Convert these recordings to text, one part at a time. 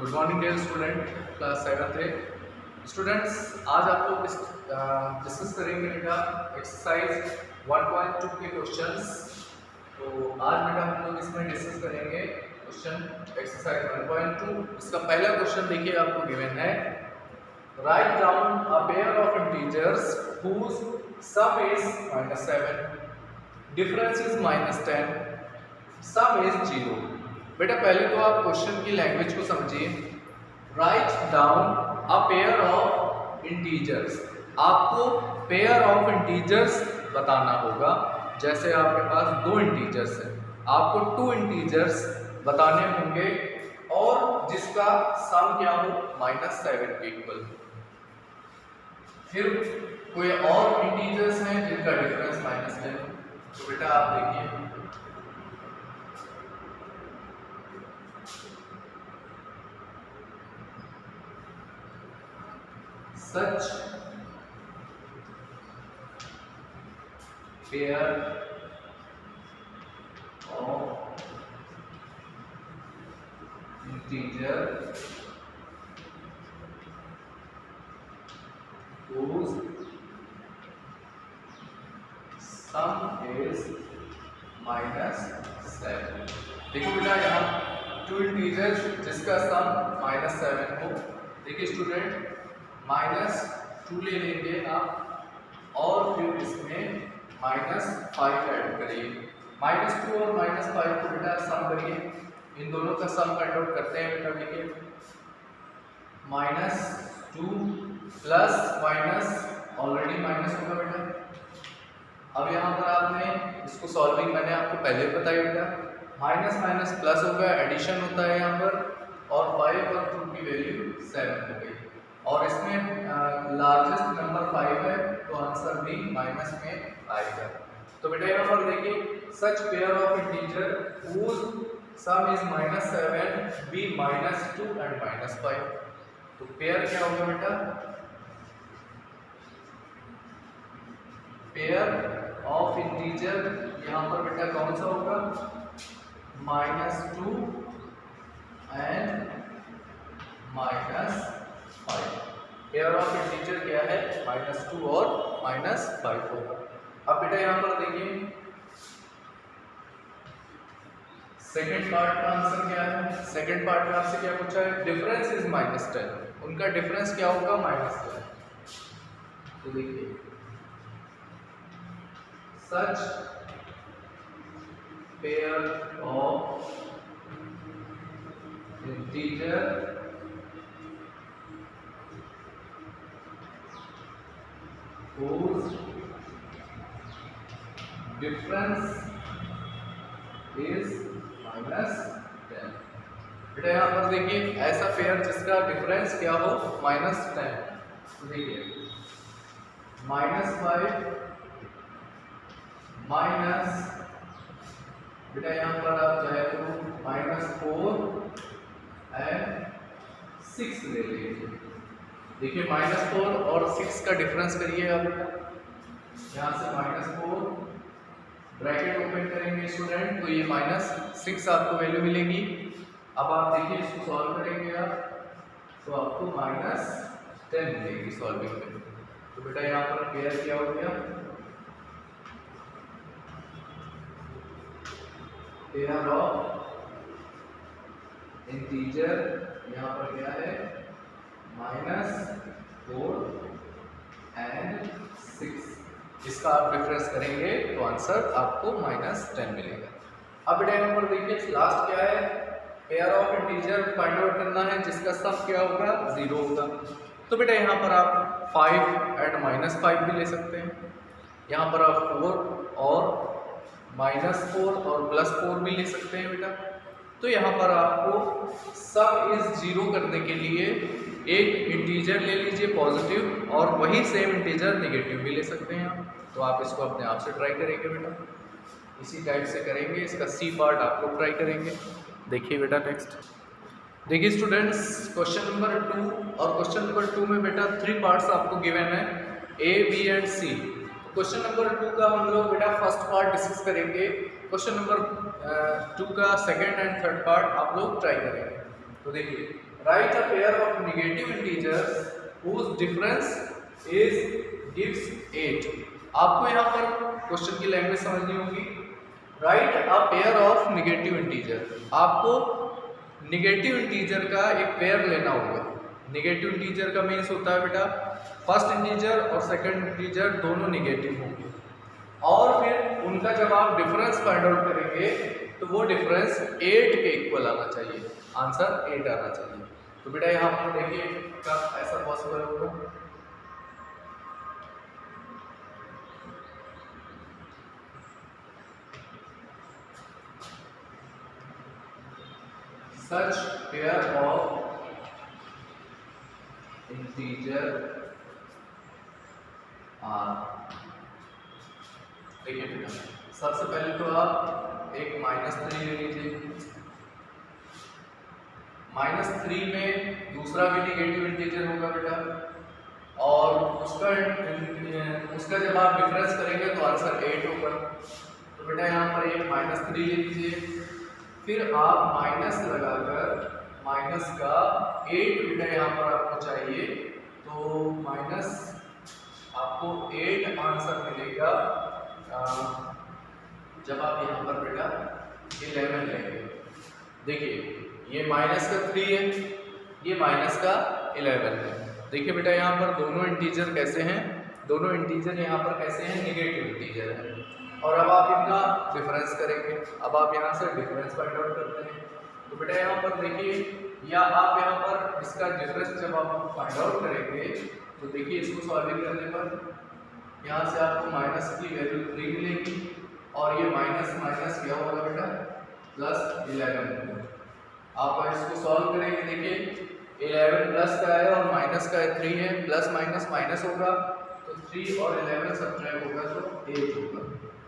Good morning dear student, class 7th है। Students, आज आप लोग डिस्कस करेंगे बेटा एक्सरसाइज 1.2 के क्वेश्चंस। तो आज बेटा हम लोग इसमें डिस्कस करेंगे क्वेश्चन एक्सरसाइज 1.2। इसका पहला क्वेश्चन देखिए आपको गिवन है, write down a pair of integers whose sum is -7, difference is -10, sum is 0। बेटा पहले तो आप क्वेश्चन की लैंग्वेज को समझिए। Write down a pair of integers, आपको पेयर ऑफ इंटीजर्स बताना होगा। जैसे आपके पास दो इंटीजर्स हैं, आपको टू इंटीजर्स बताने होंगे और जिसका सम क्या हो -7 के इक्वल। फिर कोई और इंटीजर्स हैं जिनका डिफरेंस -10। तो बेटा आप देखिए, such pair of integer whose sum is -7। देखो बेटा यहाँ टू इंटीजर्स जिसका सम -7 हो। देखिए स्टूडेंट, -2 ले लेंगे आप और फिर इसमें -5 ऐड करिए। -2 और -5 को बेटा सम करिए, इन दोनों का सम फाइंड आउट करते हैं बेटा। देखिए -2 प्लस माइनस ऑलरेडी माइनस होगा बेटा। अब यहाँ पर आपने इसको सॉल्विंग मैंने आपको पहले बताया बेटा, माइनस माइनस प्लस होगा, एडिशन होता है यहाँ पर, और 5 और 2 की वैल्यू 7 हो गई। और इसमें लार्जेस्ट नंबर 5 है तो आंसर भी माइनस में आएगा। तो बेटा यहाँ पर देखिए, such pair of integer whose sum is -7 be -2 and -5। तो पेयर क्या होगा बेटा, पेयर ऑफ इंटीजर यहाँ पर बेटा कौन सा होगा, -2 एंड -5। पेयर ऑफ इंटीजर क्या है, -2 और -5 होगा। अब बेटा यहाँ पर देखिए सेकेंड पार्ट का आंसर क्या है। सेकेंड पार्ट में आपसे क्या पूछा है, डिफरेंस इज -10, उनका डिफरेंस क्या होगा, -10। तो देखिए such pair of integer whose difference is -10। बेटा यहाँ पर देखिए ऐसा पेयर जिसका डिफरेंस क्या हो -10। तो देखिए -5 माइनस, बेटा यहाँ पर आप चाहे तो -4 एंड 6 ले लीजिए। देखिए -4 और 6 का डिफरेंस करिए आप बेटा, यहाँ से -4 ब्रैकेट ओपन करेंगे स्टूडेंट, तो ये -6 आपको वैल्यू मिलेगी। अब आप देखिए इसको सॉल्व करेंगे आप, तो आपको -10 मिलेगी सॉल्विंग में। तो बेटा यहाँ पर पेयर क्या हो गया, पेयर ऑफ इंटीजर यहाँ पर क्या है, -4 एंड 6। इसका आप डिफरेंस करेंगे तो आंसर आपको -10 मिलेगा। अब बेटा यहाँ पर देखिए लास्ट क्या है, pair of integer find out करना है जिसका सम क्या होगा, 0 होगा। तो बेटा यहाँ पर आप 5 एंड -5 भी ले सकते हैं, यहाँ पर आप 4 और -4 और +4 भी ले सकते हैं बेटा। तो यहाँ पर आपको सम इज 0 करने के लिए एक इंटीजर ले लीजिए पॉजिटिव और वही सेम इंटीजर नेगेटिव भी ले सकते हैं आप। तो आप इसको अपने आप से ट्राई करेंगे बेटा, इसी टाइप से करेंगे। इसका सी पार्ट आप लोग ट्राई करेंगे। देखिए बेटा नेक्स्ट, देखिए स्टूडेंट्स क्वेश्चन नंबर 2 और क्वेश्चन नंबर 2 में बेटा 3 पार्ट्स आपको गिवन है, A, B and C। Question number 2 का हम लोग बेटा फर्स्ट पार्ट डिस्कस करेंगे, क्वेश्चन नंबर 2 का सेकंड एंड थर्ड पार्ट आप लोग ट्राई करेंगे। तो देखिए right a pair of negative integers whose difference is gives 8। आपको यहाँ पर क्वेश्चन की लैंग्वेज समझनी होगी। Right a pair of negative integer, आपको नेगेटिव इंटीजर का एक पेयर लेना होगा। नेगेटिव इंटीजर का मीन्स होता है बेटा फर्स्ट इंटीजर और सेकंड इंटीजर दोनों नेगेटिव होंगे, और फिर उनका जब आप डिफरेंस फाइंड आउट करेंगे तो वो डिफरेंस 8 के इक्वल आना चाहिए, आंसर 8 आना चाहिए। तो बेटा यहाँ पर देखिए कब ऐसा पॉसिबल होगा। Such pair of integer are, देखिए बेटा सबसे पहले तो आप एक -3 ले लीजिए। -3 में दूसरा भी नेगेटिव इंटीजर होगा बेटा, और उसका जब आप डिफरेंस करेंगे तो आंसर 8 होगा। तो बेटा यहाँ पर एक -3 ले लीजिए, फिर आप माइनस लगाकर माइनस का 8 बेटा यहाँ पर आपको चाहिए, तो माइनस आपको 8 आंसर मिलेगा जब आप यहाँ पर बेटा 11 लेंगे। देखिए ये माइनस का 3 है, ये माइनस का 11 है। देखिए बेटा यहाँ पर दोनों इंटीजर कैसे हैं, दोनों इंटीजर यहाँ पर कैसे हैं, नेगेटिव इंटीजर हैं। और अब आप इनका डिफरेंस करेंगे। अब आप यहाँ से डिफरेंस फाइंड आउट करते हैं। तो बेटा यहाँ पर देखिए, या आप यहाँ पर इसका डिफरेंस जब आप फाइंड आउट करेंगे तो देखिए इसको सॉल्विंग करने पर यहाँ से आपको माइनस की वैल्यू 3 मिलेगी, और ये माइनस माइनस क्या होगा बेटा +11। आप इसको सॉल्व करेंगे, देखिए 11 प्लस का है और माइनस का 3 है, प्लस माइनस माइनस होगा तो 3 और 11 सब्ट्रैक्ट होगा तो 8 होगा,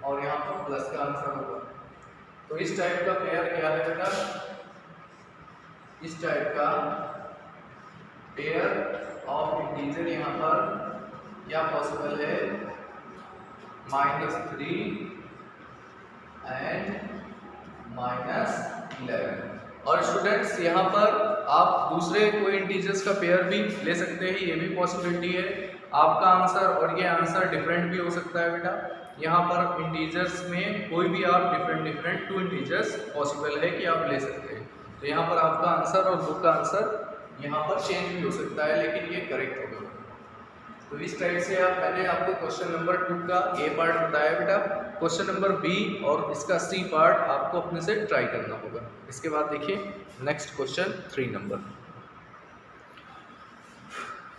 और यहाँ पर प्लस का आंसर होगा। तो इस टाइप का पेयर क्या है बेटा, इस टाइप का पेयर ऑफ इंटीजर यहाँ पर क्या पॉसिबल है, -3 एंड -11। और स्टूडेंट्स यहाँ पर आप दूसरे कोई इंटीजर्स का पेयर भी ले सकते हैं, ये भी पॉसिबिलिटी है। आपका आंसर और ये आंसर डिफरेंट भी हो सकता है बेटा। यहाँ पर इंटीजर्स में कोई भी आप डिफरेंट 2 इंटीजर्स पॉसिबल है कि आप ले सकते हैं। तो यहाँ पर आपका आंसर और बुक का आंसर यहाँ पर चेंज भी हो सकता है, लेकिन ये करेक्ट होगा। तो इस टाइप से मैंने आपको क्वेश्चन नंबर 2 का ए पार्ट बताया बेटा। क्वेश्चन नंबर बी और इसका सी पार्ट आपको अपने से ट्राई करना होगा। इसके बाद देखिए नेक्स्ट क्वेश्चन 3 नंबर।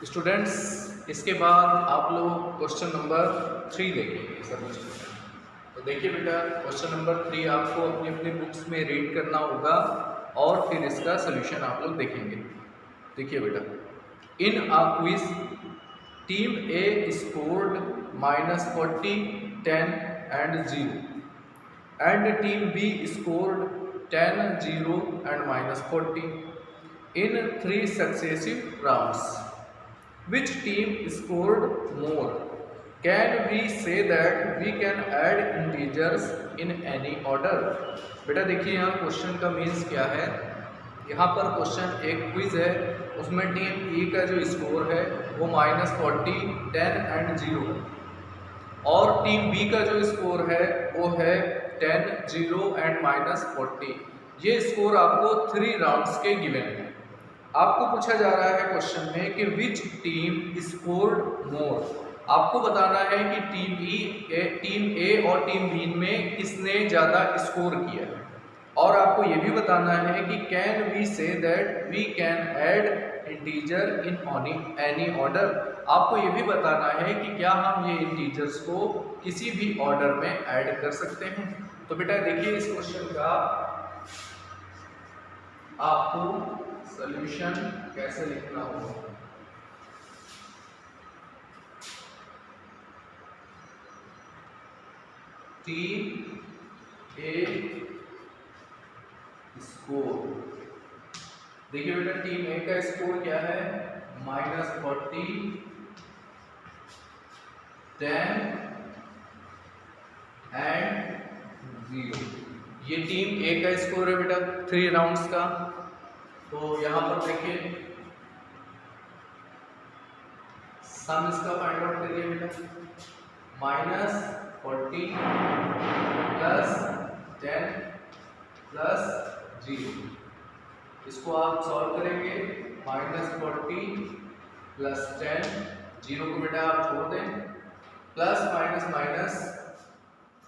स्टूडेंट्स इसके बाद आप लोग क्वेश्चन नंबर 3 देखेंगे सभी स्टूडेंट। तो देखिए बेटा क्वेश्चन नंबर 3 आपको अपनी अपनी बुक्स में रीड करना होगा और फिर इसका सोल्यूशन आप लोग देखेंगे। देखिए बेटा, in a quiz team A scored -40, 10 and 0 and team B scored 10, 0 and -40 in 3 successive rounds. Which team scored more? Can we say that we can add integers in any order? बेटा देखिए यहाँ question का means क्या है। यहाँ पर question एक quiz है, उसमें टीम ए का जो स्कोर है वो -40, 10 and 0, और टीम बी का जो स्कोर है वो है 10, 0 and -40। ये स्कोर आपको 3 राउंड्स के गिवन है। आपको पूछा जा रहा है क्वेश्चन में कि विच टीम स्कोर्ड मोर। आपको बताना है कि टीम ए और टीम बी में किसने ज़्यादा स्कोर किया है, और आपको ये भी बताना है कि can we say that we can add integer in any order. आपको ये भी बताना है कि क्या हम ये इंटीजर्स को किसी भी ऑर्डर में ऐड कर सकते हैं। तो बेटा देखिए इस क्वेश्चन का आपको सॉल्यूशन कैसे लिखना होगा। टीम ए स्कोर, देखिए बेटा टीम ए का स्कोर क्या है, -40, 10 and 0। ये टीम ए का स्कोर है बेटा 3 राउंड्स का। तो यहाँ पर देखिए सम इसका फाइंड आउट करिए बेटा, -14 प्लस 10 प्लस 0। इसको आप सॉल्व करेंगे, -14 प्लस 10, 0 को बेटा आप छोड़ दें, प्लस माइनस माइनस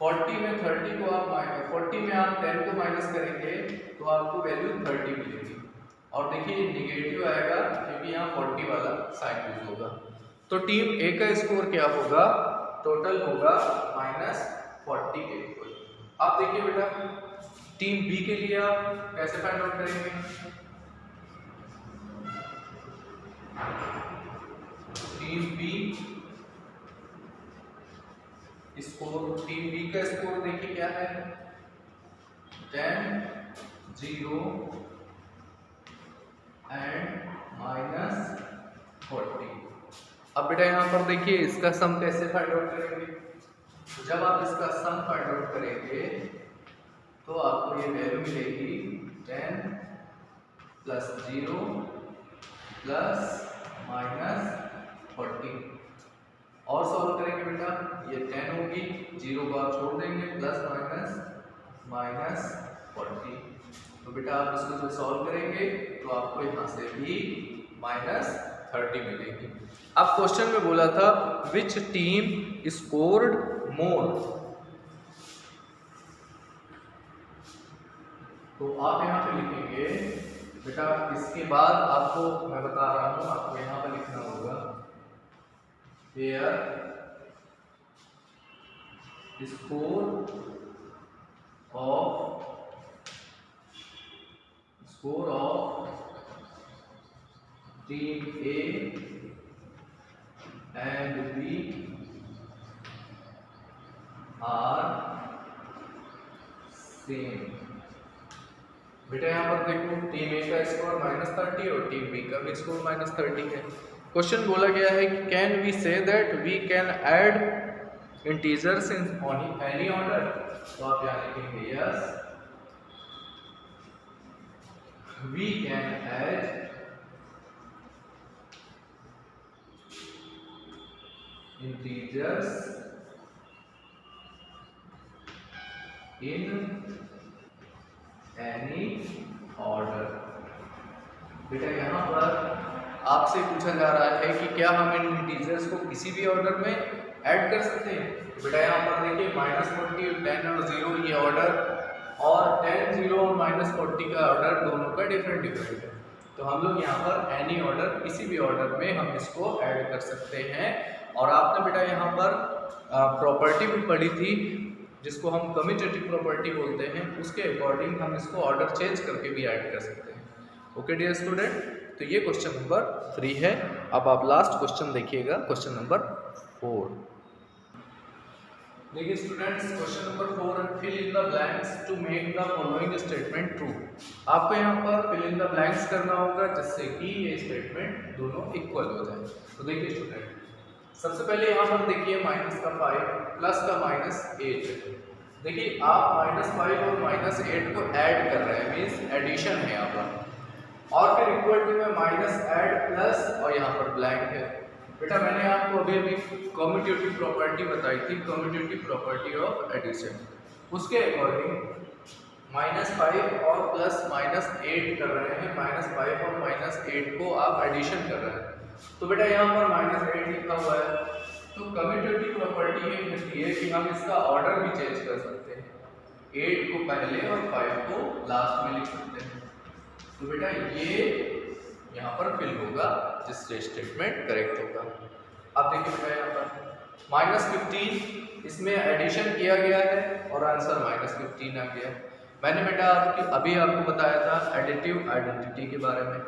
40 में 30 को आप 40 में आप 10 को माइनस करेंगे तो आपको वैल्यू 30 मिलेगी। और देखिए निगेटिव आएगा क्योंकि यहाँ 40 वाला साइन यूज होगा। तो टीम ए का स्कोर क्या होगा, टोटल होगा -40 के इक्वल। आप देखिए बेटा टीम बी के लिए आप कैसे फाइंड आउट करेंगे, team B score, team B का स्कोर देखिए क्या है, 10 0 एंड -40। अब बेटा यहाँ पर देखिए इसका सम कैसे फाइंड आउट करेंगे, तो जब आप इसका सम फाइंड आउट करेंगे तो आपको ये वैल्यू मिलेगी 10 प्लस 0 प्लस -40। और सॉल्व करेंगे बेटा, ये 10 होगी, 0 को आप छोड़ देंगे, प्लस माइनस -40। तो बेटा आप इसको जो सॉल्व करेंगे तो आपको यहाँ से भी -30 मिलेगी। अब क्वेश्चन में बोला था विच टीम स्कोर्ड मोर, तो आप यहाँ पे लिखेंगे बेटा, इसके बाद आपको मैं बता रहा हूँ, आपको यहाँ पे लिखना होगा here score of team A and B are same। बेटा यहाँ पर देखो टीम ए का स्कोर -30 और टीम बी का भी स्कोर -30 है। क्वेश्चन बोला गया है कि can we say that we can add integers in any order, तो आप यहाँ लिखेंगे yes we can add integers in any order. बेटा यहाँ पर आपसे पूछा जा रहा है कि क्या हम इन इंटीजर्स को किसी भी ऑर्डर में ऐड कर सकते हैं। तो बेटा यहाँ पर देखिए -40, 10 और 0 ये ऑर्डर, और 10, 0 और -40 का ऑर्डर दोनों का डिफरेंट है। तो हम लोग यहाँ पर एनी ऑर्डर, किसी भी ऑर्डर में हम इसको ऐड कर सकते हैं। और आपने बेटा यहाँ पर प्रॉपर्टी भी पढ़ी थी जिसको हम कम्यूटेटिव प्रॉपर्टी बोलते हैं, उसके अकॉर्डिंग हम इसको ऑर्डर चेंज करके भी ऐड कर सकते हैं। ओके डियर स्टूडेंट, तो ये क्वेश्चन नंबर 3 है। अब आप लास्ट क्वेश्चन देखिएगा, क्वेश्चन नंबर 4। देखिए students, question number 4, fill in the blanks to make the following statement true. आपको यहाँ पर फिल इन द ब्लैंक्स करना होगा जिससे कि ये स्टेटमेंट दोनों इक्वल हो जाए। तो देखिए स्टूडेंट, सबसे पहले यहाँ पर देखिए माइनस का 5 प्लस का -8। देखिए आप -5 और -8 को ऐड कर रहे हैं, मीन्स एडिशन है यहाँ पर, और फिर इक्वल टू में माइनस ऐड प्लस और यहाँ पर ब्लैंक है। बेटा मैंने आपको अभी कम्यूटेटिव प्रॉपर्टी बताई थी, कम्यूटेटिव प्रॉपर्टी ऑफ एडिशन, उसके अकॉर्डिंग -5 और प्लस -8 कर रहे हैं, -5 और -8 को आप एडिशन कर रहे हैं। तो बेटा यहाँ पर -8 लिखा हुआ है, तो कम्यूटेटिव प्रॉपर्टी ये कहती है कि हम इसका ऑर्डर भी चेंज कर सकते हैं, 8 को पहले और 5 को लास्ट में लिख सकते हैं। तो बेटा ये यहाँ पर फिल होगा जिससे स्टेटमेंट करेक्ट होगा। अब देखिए बेटा यहाँ पर -15 इसमें एडिशन किया गया है और आंसर -15 आ गया। मैंने बेटा अभी आपको बताया था एडिटिव आइडेंटिटी के बारे में।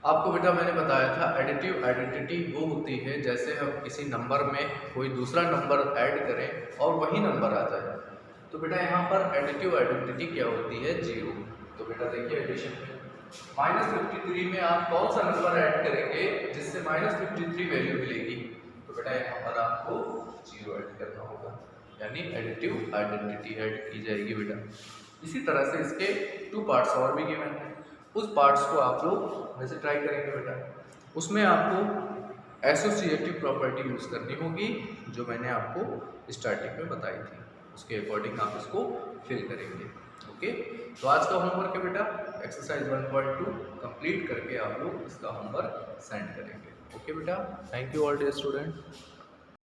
आपको बेटा मैंने बताया था एडिटिव आइडेंटिटी वो होती है जैसे हम किसी नंबर में कोई दूसरा नंबर ऐड करें और वही नंबर आ जाए। तो बेटा यहाँ पर एडिटिव आइडेंटिटी क्या होती है, 0। तो बेटा देखिए एडिशन में -53 में आप कौन सा नंबर ऐड करेंगे जिससे -53 वैल्यू मिलेगी। तो बेटा यहाँ पर आपको 0 ऐड करना होगा, यानी एडिटिव आइडेंटिटी ऐड की जाएगी बेटा। इसी तरह से इसके 2 पार्ट्स और भी गिवन है। उस पार्ट्स को आप लोग वैसे ट्राई करेंगे बेटा। उसमें आपको एसोसिएटिव प्रॉपर्टी यूज़ करनी होगी जो मैंने आपको स्टार्टिंग में बताई थी, उसके अकॉर्डिंग आप इसको फिल करेंगे। ओके, तो आज का होमवर्क है बेटा एक्सरसाइज 1.2 कंप्लीट करके आप लोग इसका होमवर्क सेंड करेंगे। ओके बेटा, thank you all dear student.